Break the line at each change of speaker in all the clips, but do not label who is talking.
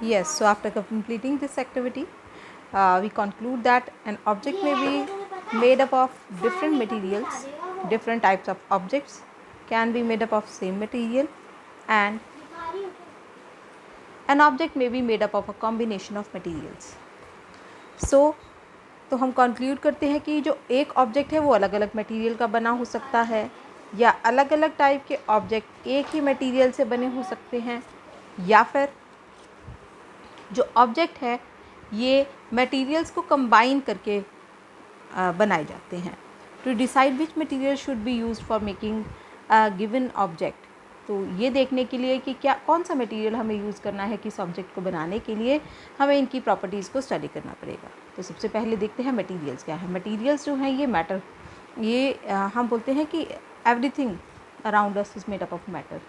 Yes, so after completing this activity, we conclude that an object may be made up of different materials, different types of objects can be made up of same material, and an object may be made up of a combination of materials. So तो हम conclude करते हैं कि जो एक object है वो अलग अलग मटेरियल का बना हो सकता है, या अलग अलग टाइप के ऑब्जेक्ट एक ही मटेरियल से बने हो सकते हैं, या फिर जो ऑब्जेक्ट है ये मटेरियल्स को कंबाइन करके बनाए जाते हैं. To decide which material should be used for making a given object. तो ये देखने के लिए कि क्या कौन सा मटेरियल हमें यूज़ करना है किस ऑब्जेक्ट को बनाने के लिए, हमें इनकी प्रॉपर्टीज़ को स्टडी करना पड़ेगा. तो सबसे पहले देखते हैं मटेरियल्स क्या है. मटेरियल्स जो हैं ये मैटर, ये हम बोलते हैं कि everything around us is made up of matter.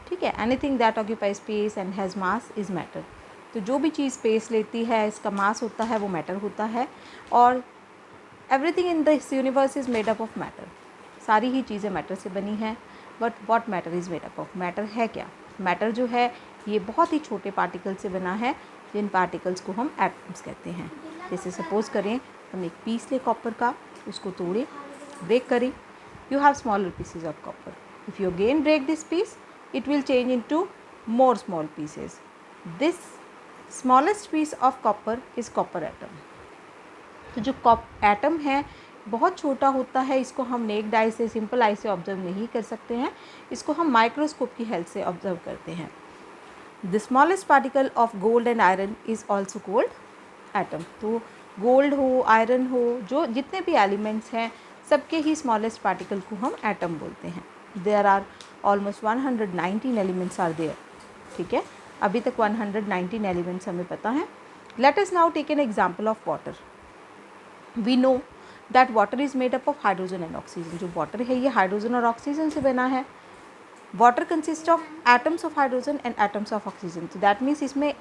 ठीक है, anything that occupy space and has mass is matter. तो जो भी चीज़ स्पेस लेती है, इसका मास होता है, वो मैटर होता है. और everything in this universe is made up of matter. सारी ही चीज़ें मैटर से बनी हैं. But what matter is made up of. Matter है क्या? मैटर जो है ये बहुत ही छोटे पार्टिकल से बना है, जिन पार्टिकल्स को हम एटम्स कहते हैं. जैसे सपोज़ करें हम एक पीस ले कॉपर का, उसको तोड़ें, ब्रेक करें, you have smaller pieces of copper. If you again break this piece, it will change into more small pieces. This smallest piece of copper is copper atom. तो जो atom है बहुत छोटा होता है, इसको हम नेक्ड आई से, सिंपल आई से ऑब्जर्व नहीं कर सकते हैं, इसको हम माइक्रोस्कोप की हेल्प से ऑब्जर्व करते हैं. The smallest particle of gold and iron is also called atom. तो गोल्ड हो, आयरन हो, जो जितने भी एलिमेंट्स हैं सबके ही स्मॉलेस्ट पार्टिकल को हम एटम बोलते हैं. There are almost 119 elements are there. ठीक है, अभी तक 119 एलिमेंट्स हमें पता है. Let us now take an example of water. We know that water is made up of hydrogen and oxygen. जो वाटर है ये हाइड्रोजन और ऑक्सीजन से बना है. Water consist of atoms of hydrogen and atoms of oxygen. तो that means इसमें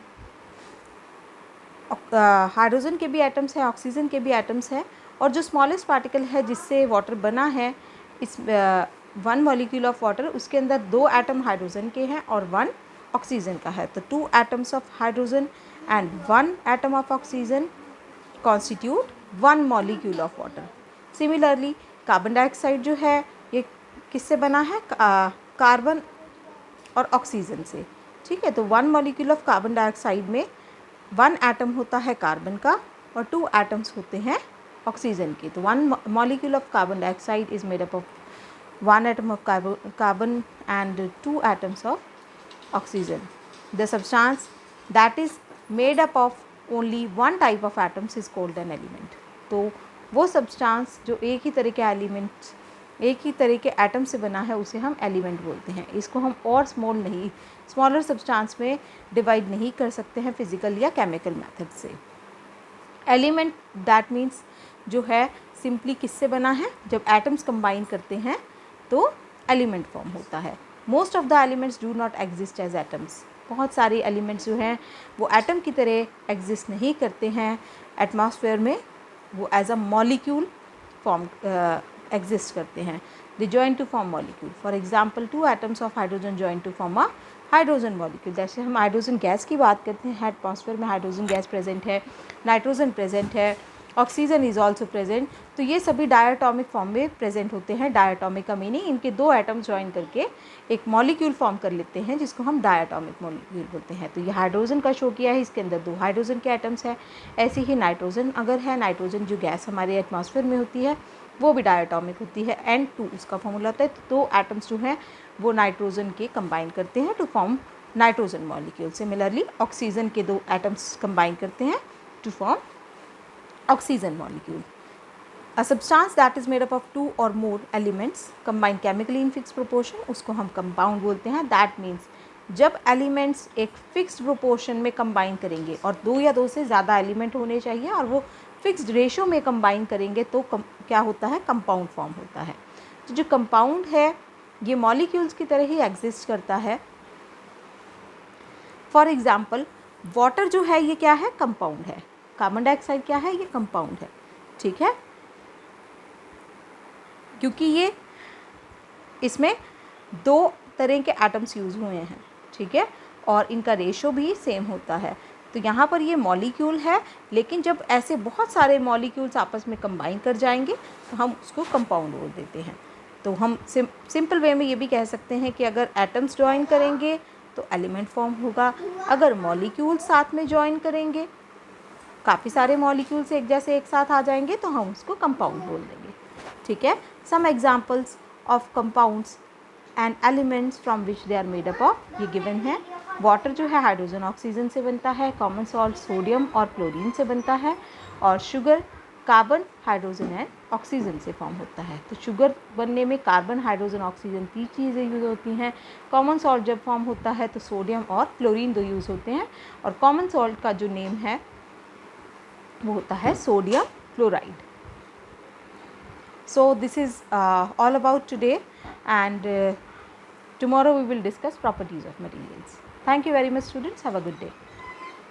hydrogen के भी एटम्स हैं, ऑक्सीजन के भी एटम्स हैं. और जो स्मॉलेस्ट पार्टिकल है जिससे वाटर बना है, इस 1 मॉलिक्यूल ऑफ वाटर, उसके अंदर 2 एटम हाइड्रोजन के हैं और 1 ऑक्सीजन का है. तो 2 atoms of hydrogen and 1 atom of oxygen constitute 1 molecule of water. Similarly carbon dioxide जो है ये किससे बना है? कार्बन और ऑक्सीजन से. ठीक है, तो 1 मॉलिक्यूल ऑफ कार्बन डाइऑक्साइड में 1 एटम होता है कार्बन का और 2 एटम्स होते हैं ऑक्सीजन के. तो 1 molecule of carbon dioxide is made up of 1 atom of carbon and 2 atoms of oxygen. The substance that is made up of only 1 type of atoms is called an element. तो वो substance जो एक ही तरह के elements, एक ही तरह के atom से बना है, उसे हम एलिमेंट बोलते हैं. इसको हम और स्मॉलर सब्सटेंस में डिवाइड नहीं कर सकते हैं फिजिकल या केमिकल मेथड से. एलिमेंट दैट मीन्स जो है सिंपली किससे बना है? जब एटम्स कंबाइन करते हैं तो एलिमेंट फॉर्म होता है. Most of the elements do not exist as atoms. बहुत सारे एलिमेंट्स जो हैं वो एटम की तरह एग्जिस्ट नहीं करते हैं एटमॉस्फेयर में, वो as a molecule form exist करते हैं. They join to form molecule. For example 2 atoms of hydrogen join to form a hydrogen molecule. जैसे हम हाइड्रोजन गैस की बात करते हैं, एटमॉस्फेयर में हाइड्रोजन गैस प्रेजेंट है, नाइट्रोजन प्रेजेंट है, ऑक्सीजन इज़ ऑल्सो प्रेजेंट. तो ये सभी डायटोमिक फॉर्म में प्रेजेंट होते हैं. डायटोमिक का मीनिंग इनके 2 एटम ज्वाइन करके एक मॉलिक्यूल फॉर्म कर लेते हैं, जिसको हम डायटोमिक मॉलिक्यूल बोलते हैं. तो ये हाइड्रोजन का शो किया है, इसके अंदर 2 हाइड्रोजन के एटम्स हैं. ऐसे ही नाइट्रोजन अगर है, नाइट्रोजन जो गैस हमारे एटमॉस्फेयर में होती है वो भी डायटोमिक होती है. N2 उसका फॉर्मूला होता है. तो 2 एटम्स जो हैं वो नाइट्रोजन के कंबाइन करते हैं to form nitrogen molecule. Similarly oxygen के 2 एटम्स कंबाइन करते हैं to form oxygen molecule. A substance that is made up of 2 or more elements combine chemically in fixed proportion, उसको हम कंपाउंड बोलते हैं. दैट मीन्स जब एलिमेंट्स एक fixed proportion में कंबाइन करेंगे, और 2 या 2 से ज़्यादा एलिमेंट होने चाहिए और वो फिक्स्ड रेशो में कंबाइन करेंगे, तो क्या होता है? कंपाउंड फॉर्म होता है. तो जो कंपाउंड है ये मॉलिक्यूल्स की तरह ही एग्जिस्ट करता है. फॉर एग्जाम्पल वाटर जो है ये क्या है? कंपाउंड है. कार्बन डाइऑक्साइड क्या है? ये कंपाउंड है. ठीक है, क्योंकि ये इसमें 2 तरह के एटम्स यूज़ हुए हैं. ठीक है, और इनका रेशो भी सेम होता है. तो यहाँ पर ये मॉलिक्यूल है, लेकिन जब ऐसे बहुत सारे मॉलिक्यूल्स आपस में कंबाइन कर जाएंगे तो हम उसको कंपाउंड बोल देते हैं। तो हम सिंपल वे में ये भी कह सकते हैं कि अगर एटम्स ज्वाइन करेंगे तो एलिमेंट फॉर्म होगा, अगर मॉलिक्यूल्स साथ में ज्वाइन करेंगे, काफ़ी सारे मॉलिक्यूल्स एक जैसे एक साथ आ जाएंगे तो हम उसको कंपाउंड बोल देंगे। ठीक है, some examples of compounds and elements from which they are made up of, ये गिवन है। वाटर जो है हाइड्रोजन ऑक्सीजन से बनता है, कॉमन सॉल्ट सोडियम और क्लोरीन से बनता है, और sugar carbon hydrogen and oxygen से फॉर्म होता है। तो शुगर बनने में कार्बन हाइड्रोजन ऑक्सीजन 3 चीज़ें यूज़ होती हैं। कॉमन सॉल्ट जब फॉर्म होता है तो सोडियम और क्लोरीन 2 यूज़ होते हैं, और कॉमन सॉल्ट का जो नेम है वो होता है sodium chloride. So this is all about today, and tomorrow we will discuss properties of materials. Thank you very much students, have a good day.